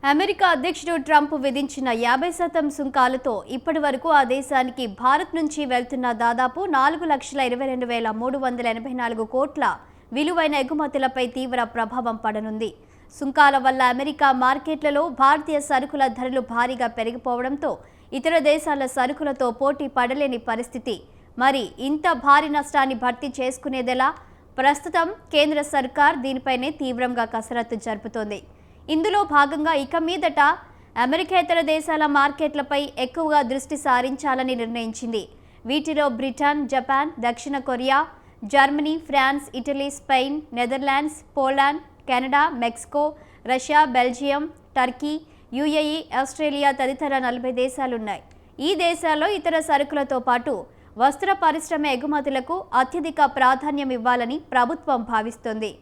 America అధ్యక్షుడు Trump విధించిన 50% సుంకాలతో ఇప్పటి వరకు ఆ దేశానికి భారత్ నుంచి వెళ్తున్న దాదాపు 4,22,384 కోట్ల విలువైన ఎగుమతులపై తీవ్ర ప్రభావం పడనుంది. సుంకాల వల్ల అమెరికా మార్కెట్లలో భారతీయ సరుకుల ధరలు భారీగా పెరిగిపోవడంతో ఇతర దేశాల సరుకులతో పోటీ పడలేని పరిస్థితి. మరి ఇంత భారీ నష్టాన్ని భర్తీ చేసుకునేదెలా? ప్రస్తుతం కేంద్ర సర్కార్ దీనిపైనే తీవ్రంగా కసరత్తు జరుపుతోంది. ఇందులో భాగంగా ఇక మీదట అమెరికేతర దేశాల మార్కెట్లపై ఎక్కువగా దృష్టి సారించాలని నిర్ణయించింది. వీటిలో బ్రిటన్, జపాన్, దక్షిణ Korea, Germany, France, Italy, Spain, Netherlands, Poland, Canada, Mexico, Russia, Belgium, Turkey, UAE, Australia తదితర 40 దేశాలున్నాయి. ఈ దేశాల్లో ఇతర సరుకులతో పాటు వస్త్ర పరిశ్రమ ఎగుమతులకు అత్యధిక ప్రాధాన్యం ఇవ్వాలని ప్రభుత్వం భావిస్తోంది.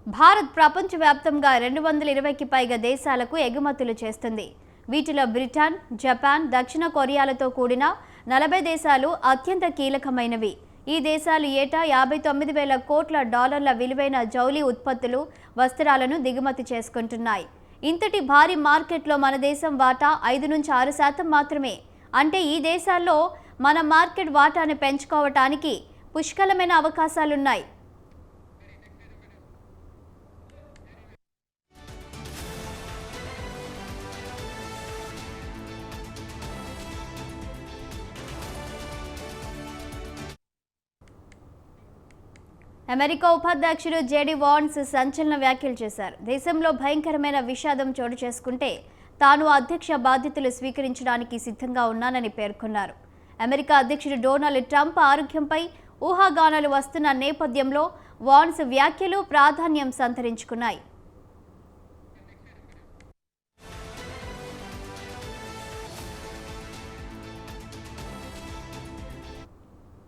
భారత్ ప్రపంచవ్యాప్తంగా 220కి పైగా దేశాలకు ఎగుమతులు చేస్తుంది. వీటిలో బ్రిటన్, జపాన్, దక్షిణ కొరియాలతో కూడిన 40 దేశాలు అత్యంత కీలకమైనవి. ఈ దేశాలు ఏటా $59,000 కోట్ల విలువైన జౌళి ఉత్పత్తులు, వస్త్రాలను దిగుమతి చేసుకుంటున్నాయి. ఇంతటి భారీ మార్కెట్లో మన దేశం వాటా 5-6% మాత్రమే. అంటే ఈ దేశాల్లో మన మార్కెట్ వాటాను పెంచుకోవటానికి పుష్కలమైన అవకాశాలున్నాయి. అమెరికా ఉపాధ్యక్షుడు జేడీ వాన్స్ సంచలన వ్యాఖ్యలు చేశారు. దేశంలో భయంకరమైన విషాదం చోటు చేసుకుంటే తాను అధ్యక్ష బాధ్యతలు స్వీకరించడానికి సిద్ధంగా ఉన్నానని పేర్కొన్నారు. అమెరికా అధ్యక్షుడు డొనాల్డ్ ట్రంప్ ఆరోగ్యంపై ఊహాగానాలు వస్తున్న నేపథ్యంలో వాన్స్ వ్యాఖ్యలు ప్రాధాన్యం సంతరించుకున్నాయి.